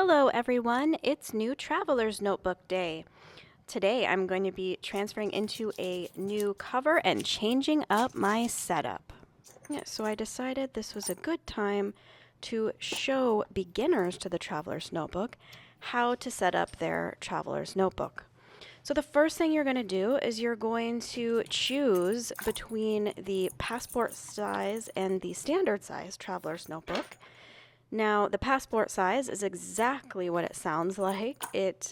Hello everyone, it's New Traveler's Notebook Day. Today I'm going to be transferring into a new cover and changing up my setup. So I decided this was a good time to show beginners to the Traveler's Notebook how to set up their Traveler's Notebook. So the first thing you're going to do is you're going to choose between the passport size and the standard size Traveler's Notebook. Now, the passport size is exactly what it sounds like. It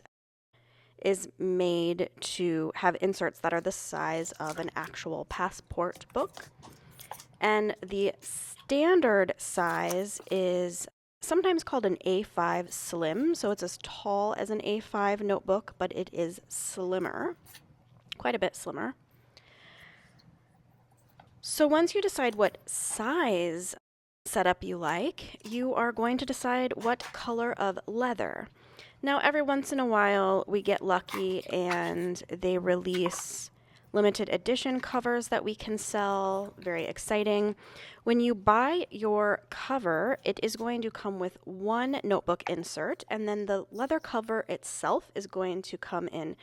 is made to have inserts that are the size of an actual passport book. And the standard size is sometimes called an A5 Slim, so it's as tall as an A5 notebook, but it is slimmer, quite a bit slimmer. So once you decide what size setup you like, you are going to decide what color of leather. Now, every once in a while, we get lucky and they release limited edition covers that we can sell. Very exciting. When you buy your cover, it is going to come with one notebook insert, and then the leather cover itself is going to come in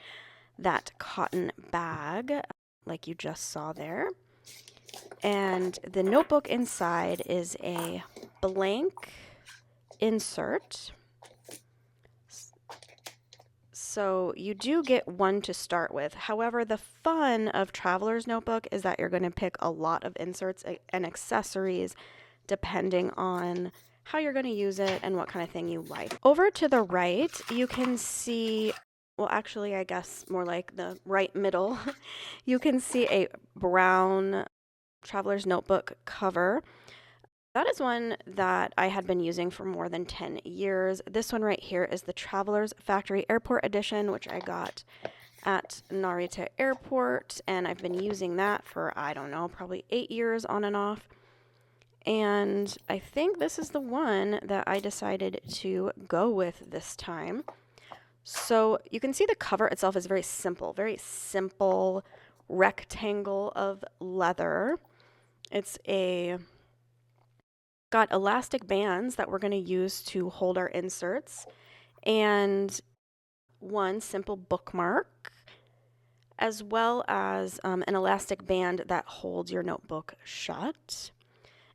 that cotton bag, like you just saw there. And the notebook inside is a blank insert. So you do get one to start with. However, the fun of Traveler's Notebook is that you're going to pick a lot of inserts and accessories depending on how you're going to use it and what kind of thing you like. Over to the right, you can see, well, actually, I guess more like the right middle, you can see a brown Traveler's Notebook cover. That is one that I had been using for more than 10 years. This one right here is the Traveler's Factory Airport Edition, which I got at Narita Airport, and I've been using that for, I don't know, probably 8 years on and off. And I think this is the one that I decided to go with this time. So you can see the cover itself is very simple rectangle of leather. It's got elastic bands that we're going to use to hold our inserts, and one simple bookmark, as well as an elastic band that holds your notebook shut.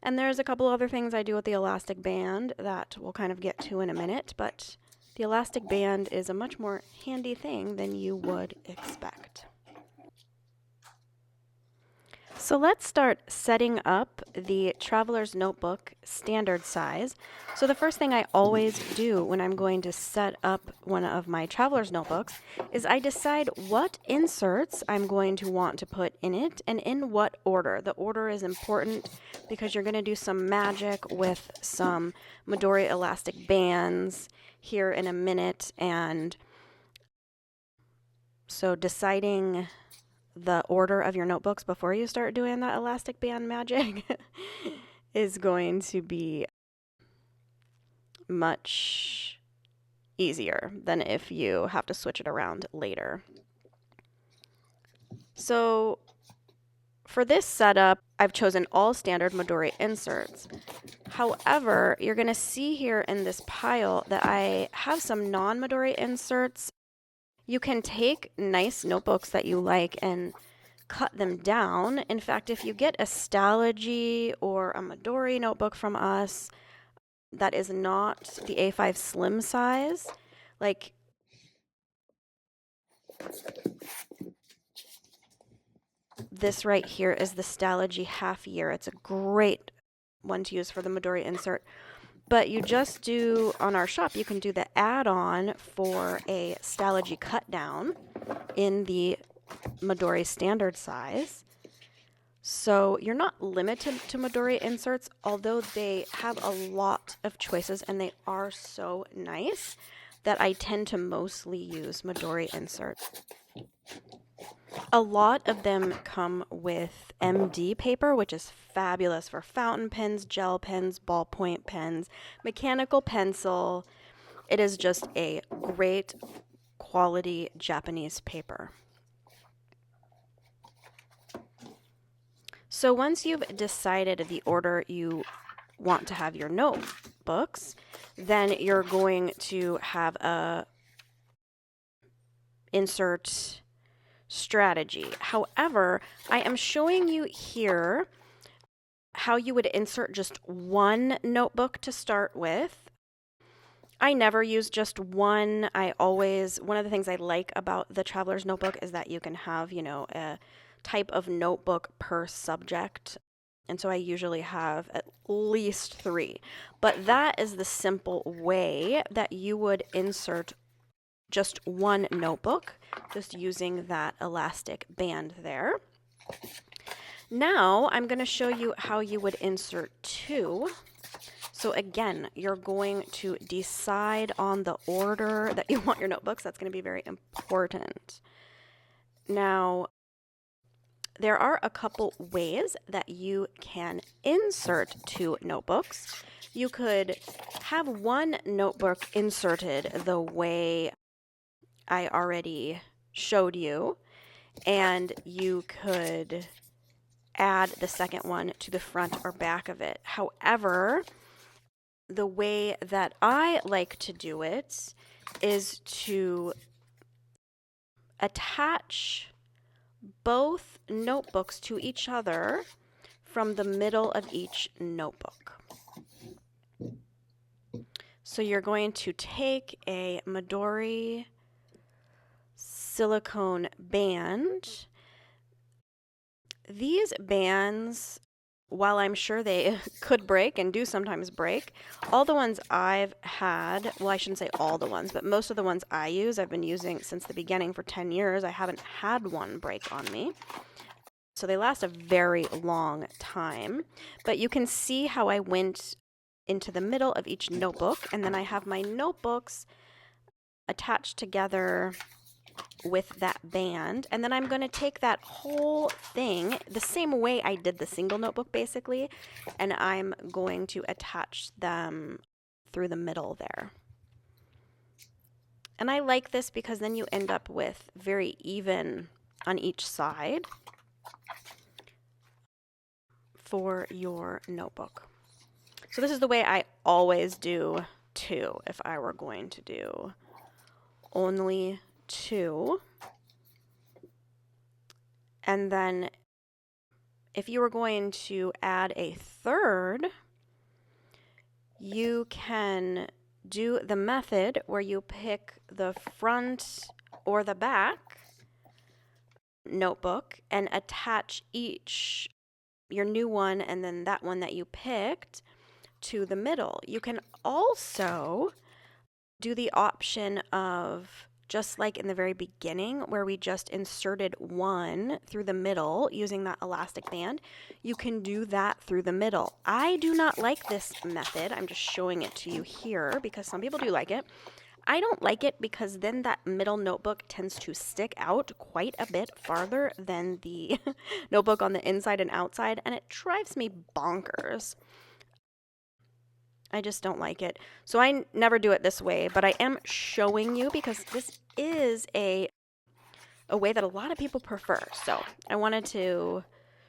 And there's a couple other things I do with the elastic band that we'll kind of get to in a minute, but the elastic band is a much more handy thing than you would expect. So let's start setting up the Traveler's Notebook standard size. So the first thing I always do when I'm going to set up one of my Traveler's Notebooks is I decide what inserts I'm going to want to put in it and in what order. The order is important because you're going to do some magic with some Midori elastic bands here in a minute, and so deciding the order of your notebooks before you start doing that elastic band magic is going to be much easier than if you have to switch it around later. So for this setup, I've chosen all standard Midori inserts. However, you're going to see here in this pile that I have some non-Midori inserts. You can take nice notebooks that you like and cut them down. In fact, if you get a Stalogy or a Midori notebook from us that is not the A5 Slim size, like this right here is the Stalogy half year. It's a great one to use for the Midori insert. But you just do, on our shop, you can do the add-on for a Stalogy cut down in the Midori standard size. So you're not limited to Midori inserts, although they have a lot of choices and they are so nice that I tend to mostly use Midori inserts. A lot of them come with MD paper, which is fabulous for fountain pens, gel pens, ballpoint pens, mechanical pencil. It is just a great quality Japanese paper. So once you've decided the order you want to have your notebooks, then you're going to have a insert strategy. However, I am showing you here how you would insert just one notebook to start with. I never use just one. One of the things I like about the Traveler's Notebook is that you can have, a type of notebook per subject. And so I usually have at least 3. But that is the simple way that you would insert just one notebook, just using that elastic band there. Now I'm going to show you how you would insert 2. So again, you're going to decide on the order that you want your notebooks. That's going to be very important. Now, there are a couple ways that you can insert 2 notebooks. You could have one notebook inserted the way I already showed you, and you could add the second one to the front or back of it. However, the way that I like to do it is to attach both notebooks to each other from the middle of each notebook. So you're going to take a Midori silicone band. These bands, while I'm sure they could break and do sometimes break, all the ones I've had, well, I shouldn't say all the ones, but most of the ones I use, I've been using since the beginning for 10 years. I haven't had one break on me. So they last a very long time. But you can see how I went into the middle of each notebook, and then I have my notebooks attached together with that band, and then I'm going to take that whole thing the same way I did the single notebook basically, and I'm going to attach them through the middle there. And I like this because then you end up with very even on each side for your notebook. So this is the way I always do 2 if I were going to do only 2. And then if you were going to add a third, you can do the method where you pick the front or the back notebook and attach each, your new one and then that one that you picked, to the middle. You can also do the option of, just like in the very beginning where we just inserted one through the middle using that elastic band, you can do that through the middle. I do not like this method. I'm just showing it to you here because some people do like it. I don't like it because then that middle notebook tends to stick out quite a bit farther than the notebook on the inside and outside, and it drives me bonkers. I just don't like it. So I never do it this way, but I am showing you because this is a way that a lot of people prefer. So I wanted to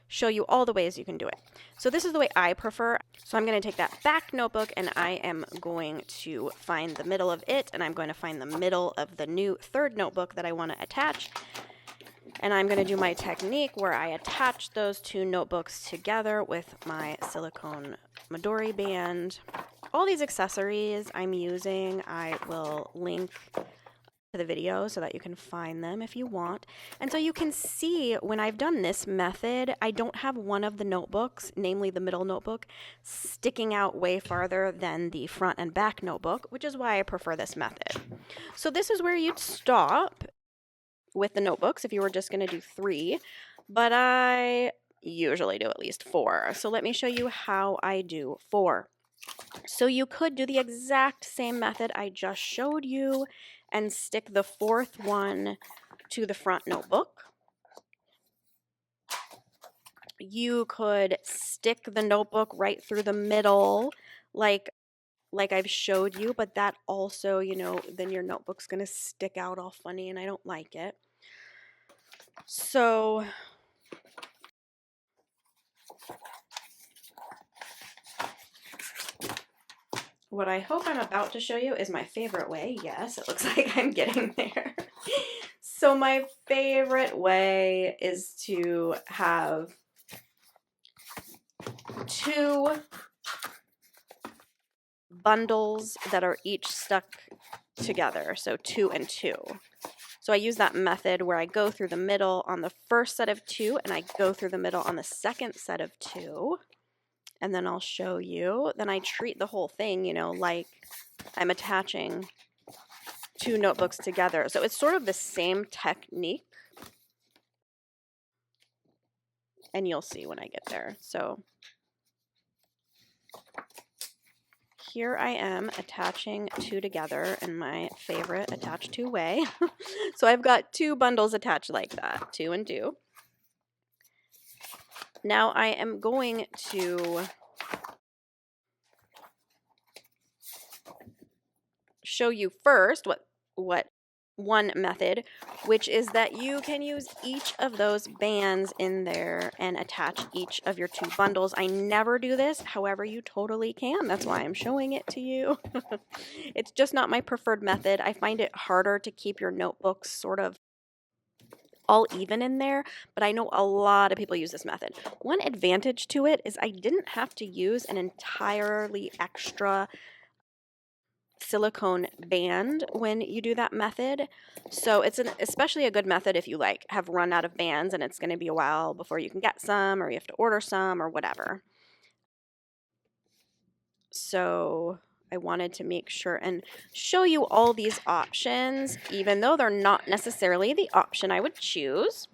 show you all the ways you can do it. So this is the way I prefer. So I'm going to take that back notebook and I am going to find the middle of it, and I'm going to find the middle of the new third notebook that I want to attach. And I'm going to do my technique where I attach those 2 notebooks together with my silicone Midori band. All these accessories I'm using, I will link to the video so that you can find them if you want. And so you can see when I've done this method, I don't have one of the notebooks, namely the middle notebook, sticking out way farther than the front and back notebook, which is why I prefer this method. So this is where you'd stop with the notebooks if you were just going to do 3, but I usually do at least 4. So let me show you how I do 4. So you could do the exact same method I just showed you and stick the 4th one to the front notebook. You could stick the notebook right through the middle like I've showed you, but that also, then your notebook's going to stick out all funny and I don't like it. So what I hope I'm about to show you is my favorite way. Yes, it looks like I'm getting there. So my favorite way is to have two bundles that are each stuck together, so 2 and 2. So I use that method where I go through the middle on the first set of 2 and I go through the middle on the second set of 2. And then I'll show you. Then I treat the whole thing, you know, like I'm attaching 2 notebooks together. So it's sort of the same technique. And you'll see when I get there. So here I am attaching 2 together in my favorite attach 2 way. So I've got 2 bundles attached like that, 2 and 2. Now I am going to show you first what one method, which is that you can use each of those bands in there and attach each of your 2 bundles. I never do this, however, you totally can. That's why I'm showing it to you. It's just not my preferred method. I find it harder to keep your notebooks sort of all even in there, but I know a lot of people use this method. One advantage to it is I didn't have to use an entirely extra silicone band when you do that method. So it's especially a good method if you like have run out of bands and it's going to be a while before you can get some, or you have to order some or whatever. So I wanted to make sure and show you all these options, even though they're not necessarily the option I would choose.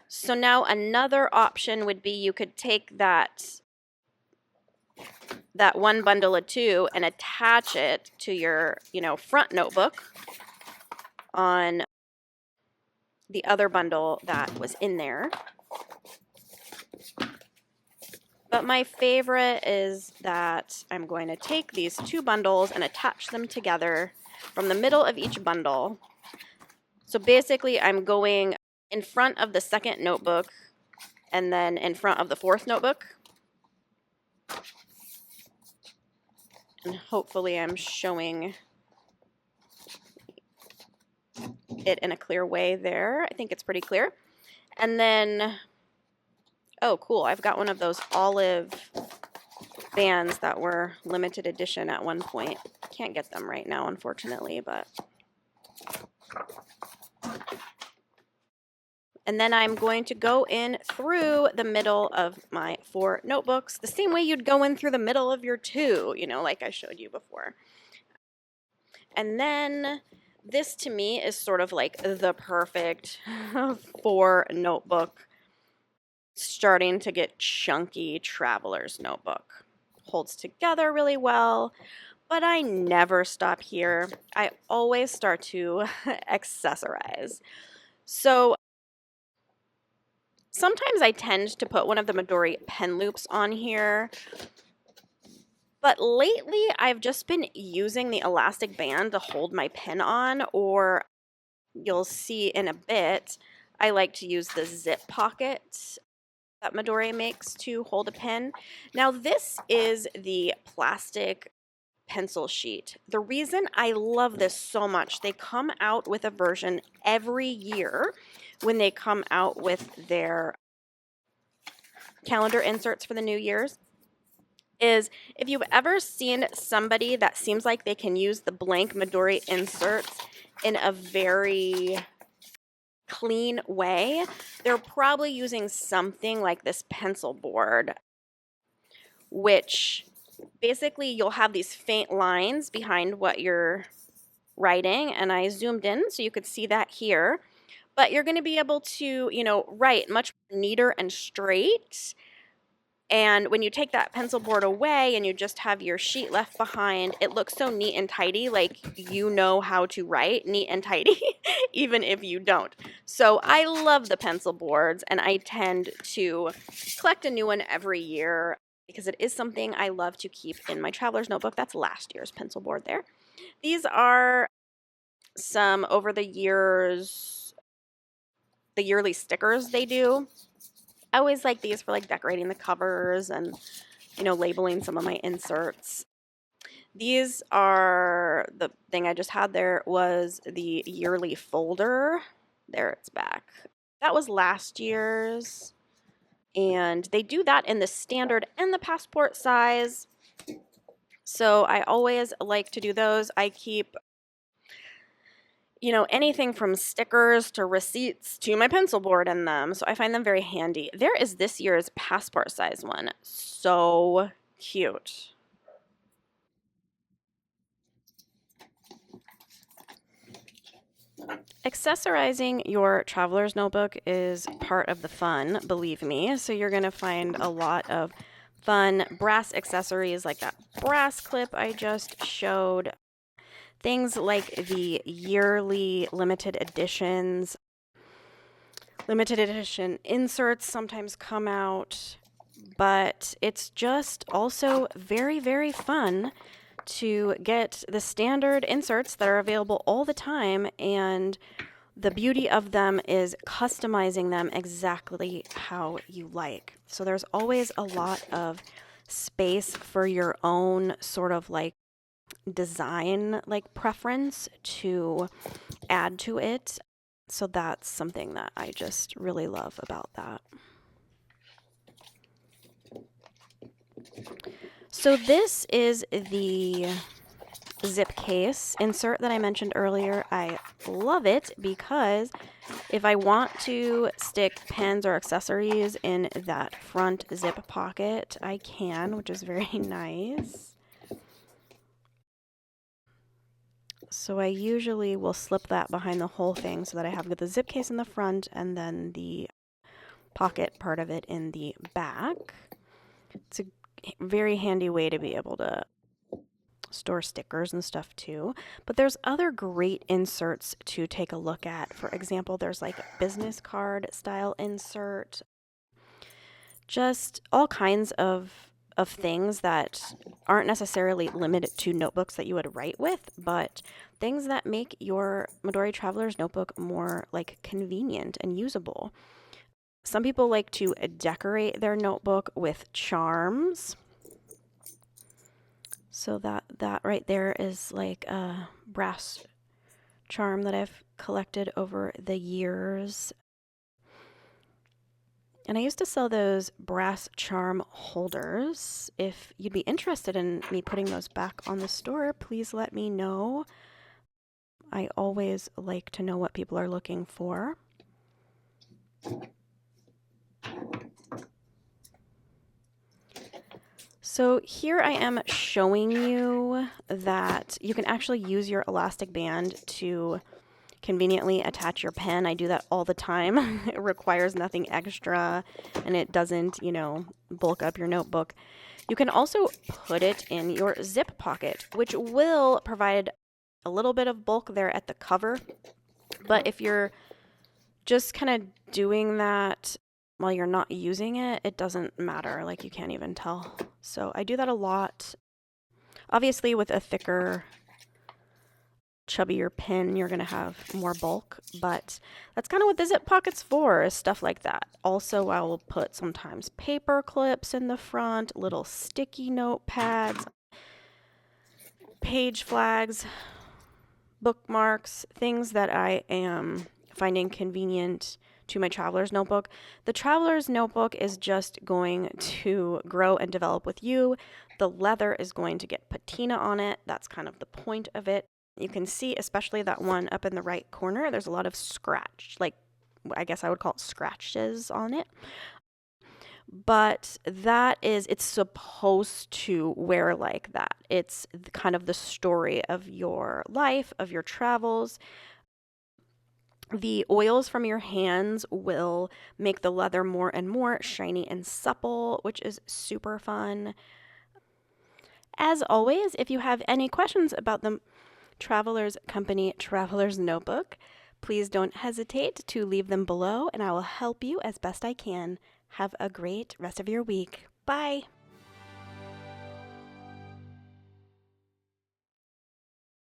So now another option would be you could take that one bundle of 2 and attach it to your, front notebook on the other bundle that was in there. But my favorite is that I'm going to take these 2 bundles and attach them together from the middle of each bundle. So basically I'm going in front of the second notebook and then in front of the fourth notebook. And hopefully I'm showing it in a clear way there. I think it's pretty clear. And then, oh cool, I've got one of those olive bands that were limited edition at one point. Can't get them right now, unfortunately, but. And then I'm going to go in through the middle of my 4 notebooks, the same way you'd go in through the middle of your 2, like I showed you before. And then this to me is sort of like the perfect 4 notebook, starting to get chunky traveler's notebook. Holds together really well, but I never stop here. I always start to accessorize. So sometimes I tend to put one of the Midori pen loops on here, but lately I've just been using the elastic band to hold my pen on, or you'll see in a bit, I like to use the zip pocket that Midori makes to hold a pen. Now this is the plastic pencil sheet. The reason I love this so much, they come out with a version every year when they come out with their calendar inserts for the New Year's, is if you've ever seen somebody that seems like they can use the blank Midori inserts in a very clean way, they're probably using something like this pencil board, which basically you'll have these faint lines behind what you're writing, and I zoomed in so you could see that here, but you're going to be able to, write much neater and straight. And when you take that pencil board away and you just have your sheet left behind, it looks so neat and tidy, like you know how to write neat and tidy, even if you don't. So I love the pencil boards, and I tend to collect a new one every year because it is something I love to keep in my traveler's notebook. That's last year's pencil board there. These are some over the years the yearly stickers they do. I always like these for like decorating the covers and, you know, labeling some of my inserts. These are, the thing I just had there was the yearly folder. There, it's back. That was last year's. And they do that in the standard and the passport size. So I always like to do those. I keep, you know, anything from stickers to receipts to my pencil board in them. So I find them very handy. There is this year's passport size one. So cute. Accessorizing your traveler's notebook is part of the fun, believe me. So you're going to find a lot of fun brass accessories like that brass clip I just showed. Things like the yearly limited editions. Limited edition inserts sometimes come out, but it's just also very, very fun to get the standard inserts that are available all the time, and the beauty of them is customizing them exactly how you like. So there's always a lot of space for your own sort of like design like preference to add to it. So that's something that I just really love about that. So this is the zip case insert that I mentioned earlier. I love it because if I want to stick pens or accessories in that front zip pocket, I can, which is very nice. So I usually will slip that behind the whole thing so that I have the zip case in the front and then the pocket part of it in the back. It's a very handy way to be able to store stickers and stuff too. But there's other great inserts to take a look at. For example, there's like a business card style insert. Just all kinds of things that aren't necessarily limited to notebooks that you would write with, but things that make your Midori Traveler's Notebook more like convenient and usable. Some people like to decorate their notebook with charms. So that right there is like a brass charm that I've collected over the years. And I used to sell those brass charm holders. If you'd be interested in me putting those back on the store, please let me know. I always like to know what people are looking for. So here I am showing you that you can actually use your elastic band to conveniently attach your pen. I do that all the time. It requires nothing extra and it doesn't, you know, bulk up your notebook. You can also put it in your zip pocket, which will provide a little bit of bulk there at the cover. But if you're just kind of doing that while you're not using it, it doesn't matter. Like you can't even tell. So I do that a lot. Obviously with a thicker, chubbier pen, you're going to have more bulk, but that's kind of what the zip pocket's for, is stuff like that. Also, I will put sometimes paper clips in the front, little sticky note pads, page flags, bookmarks, things that I am finding convenient to my traveler's notebook. The traveler's notebook is just going to grow and develop with you. The leather is going to get patina on it. That's kind of the point of it. You can see, especially that one up in the right corner, there's a lot of scratch, like I guess I would call it scratches on it. But that is, it's supposed to wear like that. It's kind of the story of your life, of your travels. The oils from your hands will make the leather more and more shiny and supple, which is super fun. As always, if you have any questions about the Traveler's Company Traveler's Notebook, please don't hesitate to leave them below and I will help you as best I can. Have a great rest of your week. Bye!